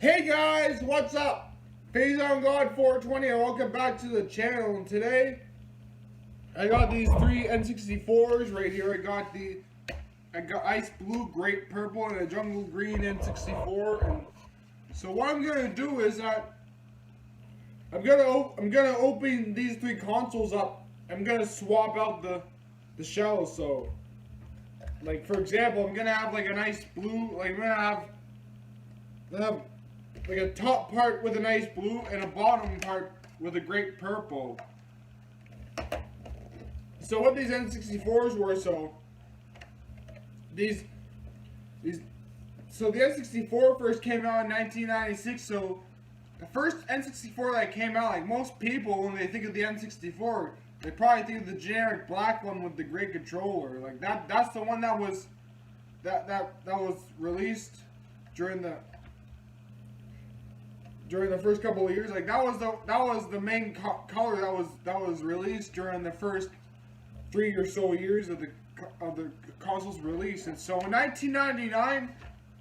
Hey guys, what's up? Phase on God 420 and welcome back to the channel. And today I got these three N64s right here. I got ice blue, grape purple, and a jungle green N64. And so what I'm gonna do is I'm gonna open these three consoles up. I'm gonna swap out the shells. So like for example, I'm gonna have like a nice blue. Like I'm gonna have like a top part with a nice blue and a bottom part with a great purple. So what these N64s were, so the N64 first came out in 1996. So the first N64 that came out, like most people when they think of the N64, they probably think of the generic black one with the gray controller. Like that's the one that was released during the first couple of years. Like that was the main color that was released during the first 3 or so years of the console's release. And so in 1999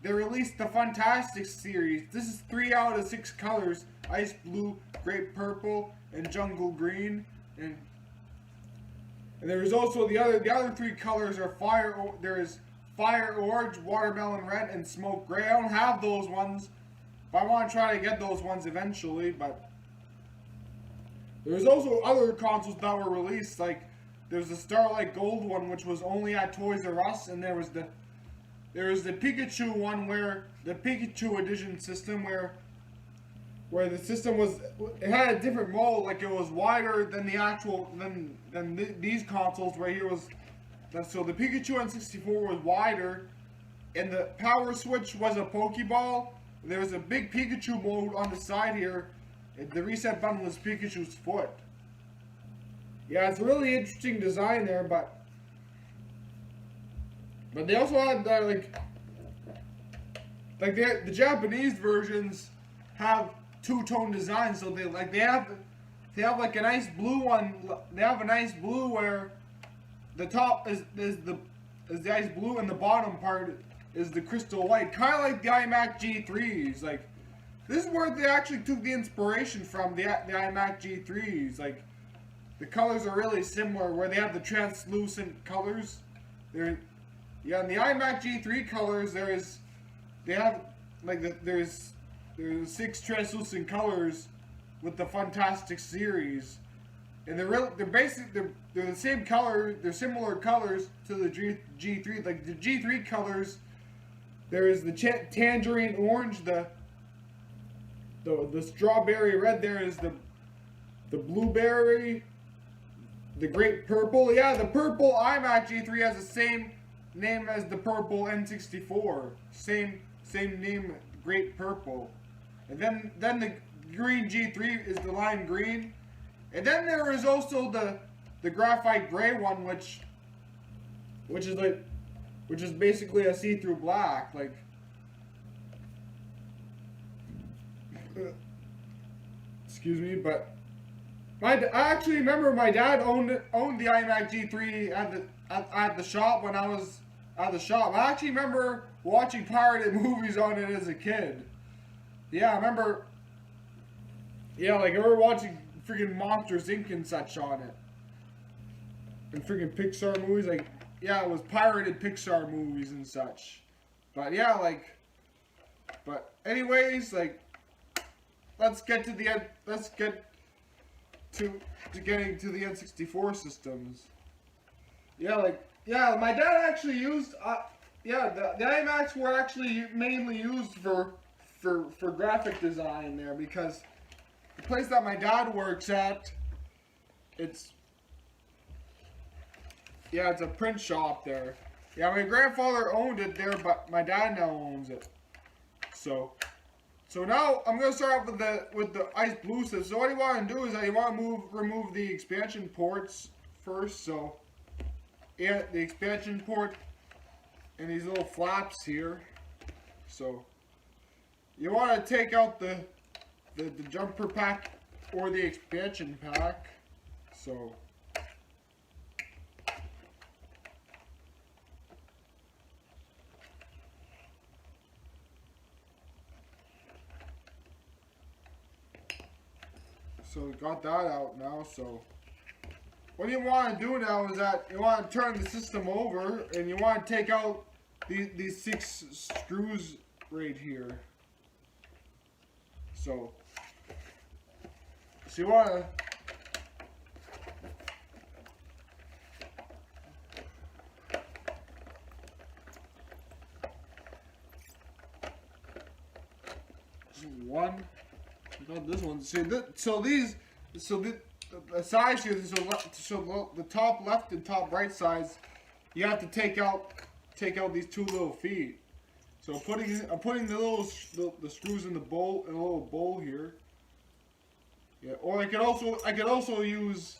they released the Tri-tastic series. This is 3 out of 6 colors: ice blue, grape purple, and jungle green. And there's also the other 3 colors are fire orange, watermelon red, and smoke gray. I don't have those ones, but I want to try to get those ones eventually. But there's also other consoles that were released. Like there's the Starlight Gold one, which was only at Toys R Us, and there was the Pikachu one, where the Pikachu edition system, where the system it had a different mold. Like it was wider than the actual these consoles right here was. So the Pikachu N64 was wider, and the power switch was a Pokeball. There was a big Pikachu mode on the side here. The reset button was Pikachu's foot. Yeah, it's a really interesting design there, but they also had the Japanese versions have two-tone designs. So they have like a nice blue one. They have a nice blue where the top is the ice blue and the bottom part is the crystal white, kind of like the iMac G3s. Like this is where they actually took the inspiration from, the iMac G3s. Like the colors are really similar, where they have the translucent colors. In the iMac G3 colors, there's 6 translucent colors with the Tri-tastic series, and they're the same color. They're similar colors to the G3. Like the G3 colors, there is the tangerine orange, the strawberry red. There is the blueberry, the grape purple. Yeah, the purple iMac G3 has the same name as the purple N64. Same name, grape purple. And then the green G3 is the lime green. And then there is also the graphite gray one, which is basically a see-through black. Like excuse me, but I actually remember my dad owned the iMac G3 at the shop when I was at the shop. I actually remember watching pirated movies on it as a kid. Yeah, I remember. Yeah, like I remember watching freaking Monsters Inc. and such on it, and freaking Pixar movies. Like, yeah, it was pirated Pixar movies and such. But yeah, but anyways, like, let's get to getting to the N64 systems. Yeah, my dad actually used the iMacs were actually mainly used for graphic design there, because the place that my dad works at, it's a print shop there. Yeah, my grandfather owned it there, but my dad now owns it. So now I'm gonna start off with the ice blue system. So what you want to do is you want to remove the expansion ports first. So yeah, the expansion port and these little flaps here. So you want to take out the jumper pack or the expansion pack. So So we got that out now. So what you want to do now is that you want to turn the system over and you want to take out these 6 screws right here. So you want to one. Not this one. So the sides here. So the top left and top right sides, you have to take out these 2 little feet. So I'm putting the screws in the bowl, in a little bowl here. Yeah. Or I could also use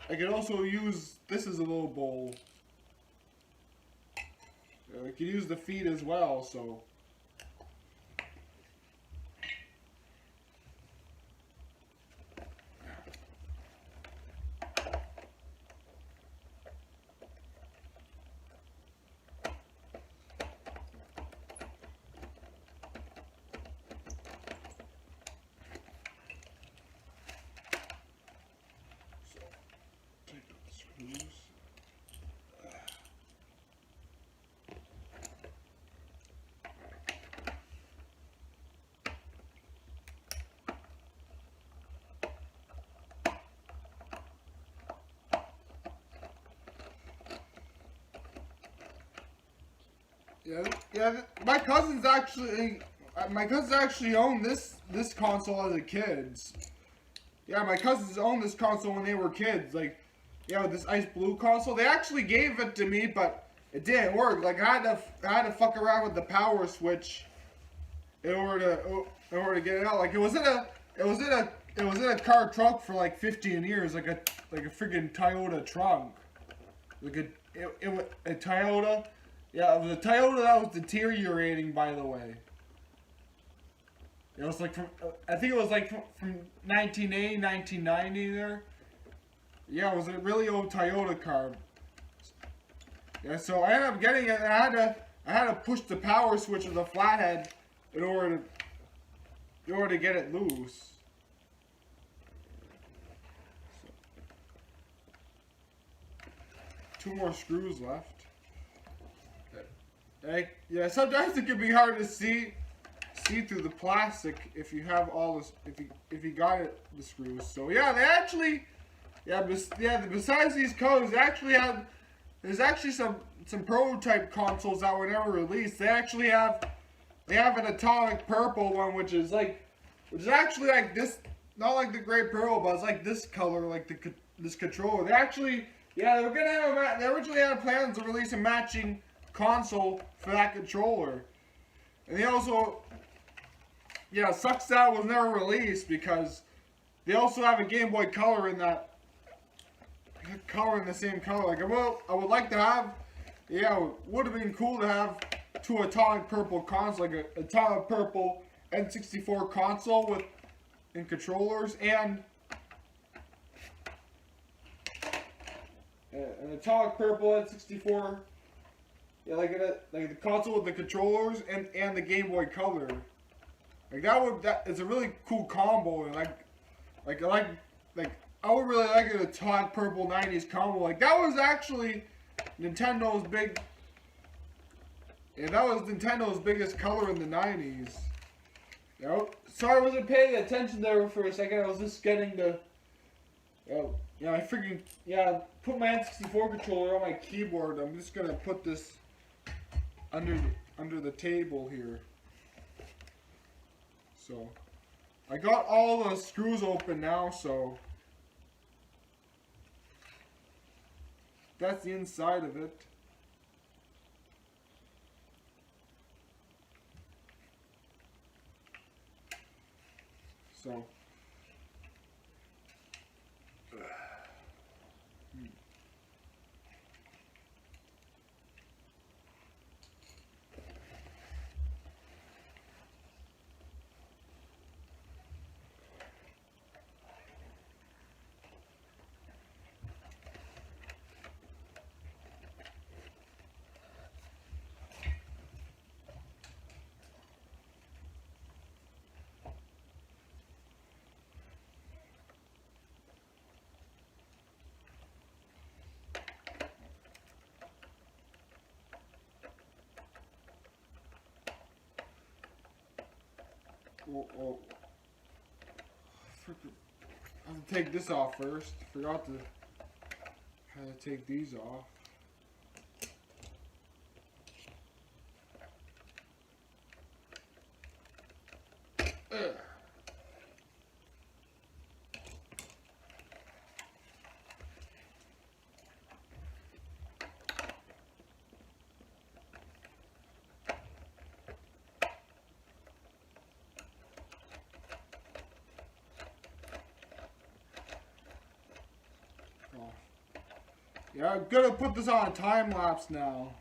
this as a little bowl. I could use the feet as well. So. Yeah. My cousins actually owned this console as a kids. Yeah, my cousins owned this console when they were kids. Like, yeah, this ice blue console. They actually gave it to me, but it didn't work. Like, I had to fuck around with the power switch in order to get it out. Like, it was in a car trunk for like 15 years, like a freaking Toyota trunk. Like a Toyota. Yeah, it was a Toyota that was deteriorating, by the way. It was like I think it was like from 1980, 1990 there. Yeah, it was a really old Toyota car. Yeah, so I ended up getting it, and I had to push the power switch of the flathead in order to get it loose. So, 2 more screws left. Yeah, sometimes it can be hard to see through the plastic if you have all this, if you got the screws. So yeah, they actually, besides these colors, there's actually some prototype consoles that were never released. They have an atomic purple one, which is actually like this, not like the gray pearl, but it's like this color, like this controller. They originally had plans to release a matching console for that controller, and they also, sucks that it was never released because they also have a Game Boy Color in that color, in the same color. Like, I would like to have, it would have been cool to have 2 atomic purple consoles, like a atomic purple N64 console in controllers, and an atomic purple N64. Yeah, like the console with the controllers and the Game Boy Color. Like it's a really cool combo, and I would really like a Todd Purple 90s combo. Like, that was actually Nintendo's big. Yeah, that was Nintendo's biggest color in the 90s. Sorry I wasn't paying attention there for a second. I was just getting the. I freaking put my N64 controller on my keyboard. I'm just gonna put this under the table here. So I got all the screws open now, so that's the inside of it. So Oh, I have to take this off first. Forgot to how to take these off. Ugh. Yeah, I'm gonna put this on a time lapse now.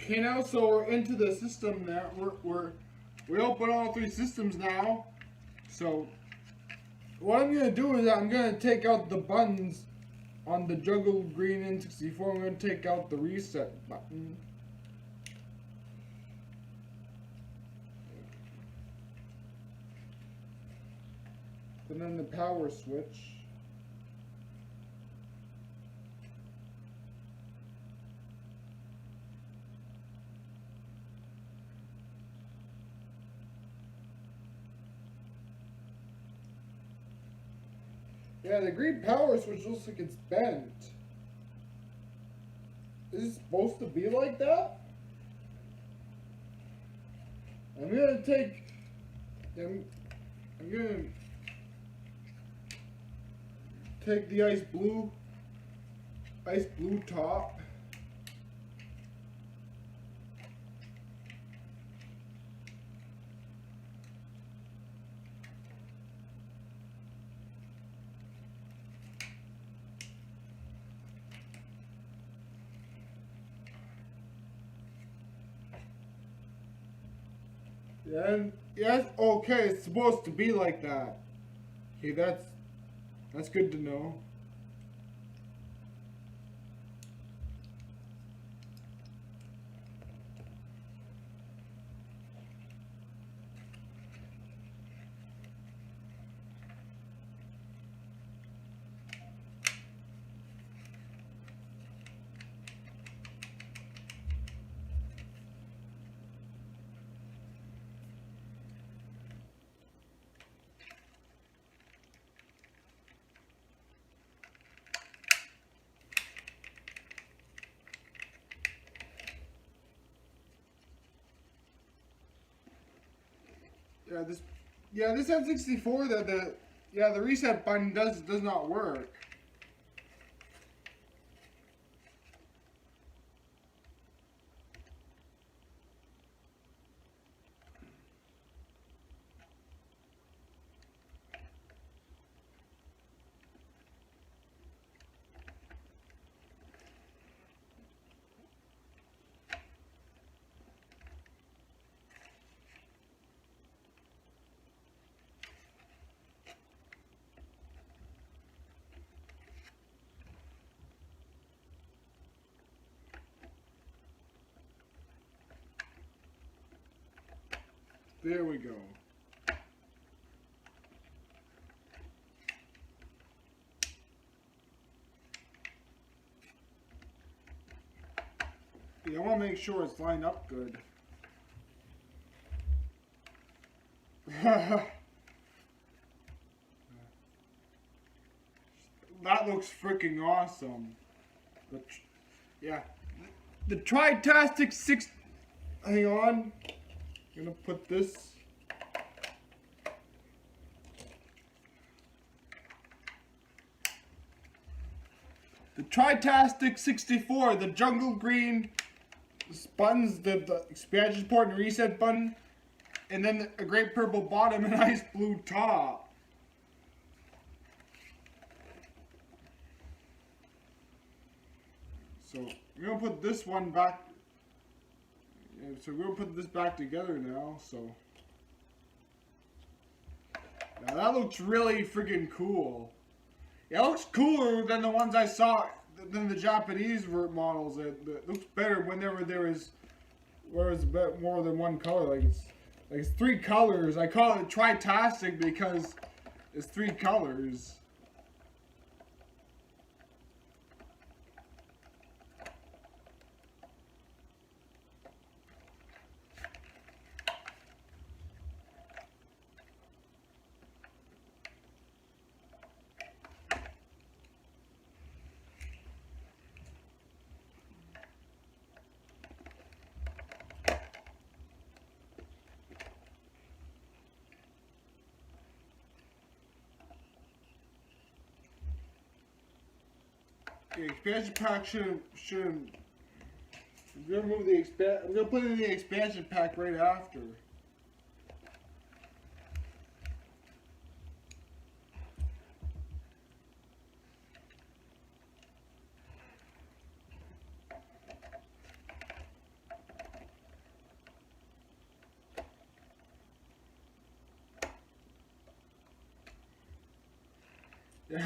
Okay, now so we're into the system now. We open all three systems now. So what I'm gonna do is I'm gonna take out the buttons on the juggle green N64. I'm gonna take out the reset button. And then the power switch. Yeah, the green power switch looks like it's bent. Is it supposed to be like that? I'm gonna take. I'm gonna take the ice blue top. Yeah, yes, okay, it's supposed to be like that. Okay, that's good to know. This N64 the reset button does not work. There we go. Yeah, I want to make sure it's lined up good. That looks freaking awesome. But yeah, the Tri-tastic 6. Hang on, I'm gonna put this. The Tri-tastic 64, the jungle green buttons, the expansion port and reset button, and then a great purple bottom and ice blue top. So we're gonna put this one back. And so we're gonna put this back together now. So now that looks really freaking cool. It looks cooler than the ones I saw, than the Japanese models. It looks better whenever there is more than one color. Like it's 3 colors. I call it Tri-tastic because it's 3 colors. The expansion pack shouldn't. I'm gonna put in the expansion pack right after.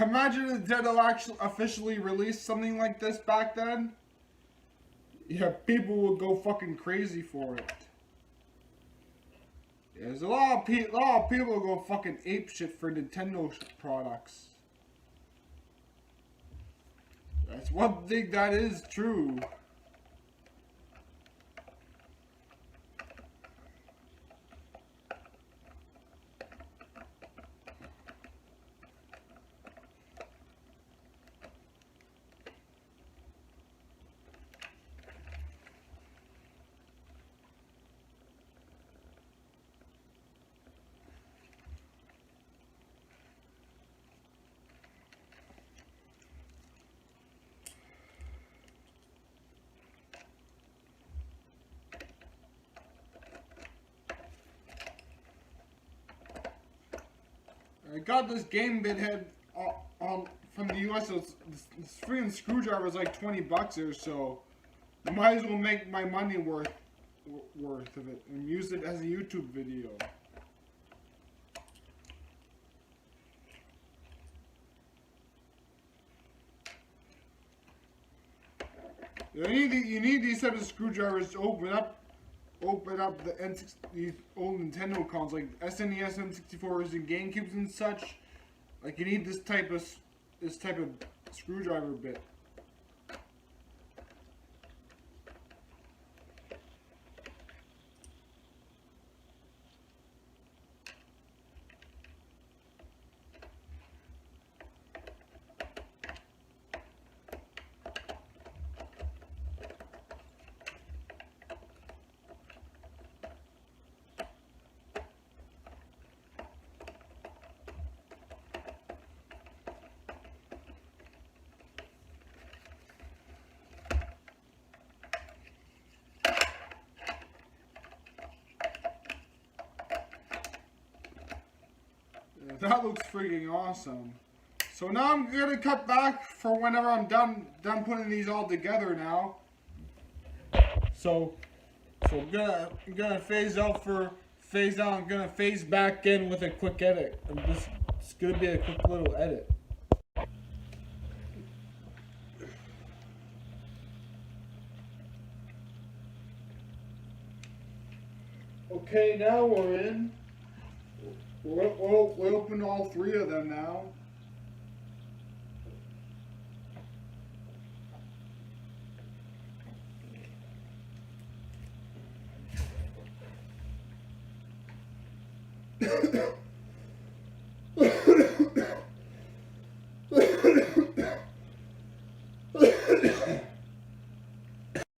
Imagine if Nintendo actually officially released something like this back then. Yeah, people would go fucking crazy for it. Yeah, there's a lot of people go fucking apeshit for Nintendo products. That's one thing that is true. I got this game bit head from the US. So this freaking screwdriver is like $20 or so. I might as well make my money worth of it and use it as a YouTube video. You need these types of screwdrivers to open up these old Nintendo consoles like SNES, N64s, and GameCubes and such. Like you need this type of screwdriver bit. That looks freaking awesome. So now I'm gonna cut back for whenever I'm done putting these all together now. So I'm gonna phase out. I'm gonna phase back in with a quick edit. It's gonna be a quick little edit. Okay, now we're in. We'll open all 3 of them now.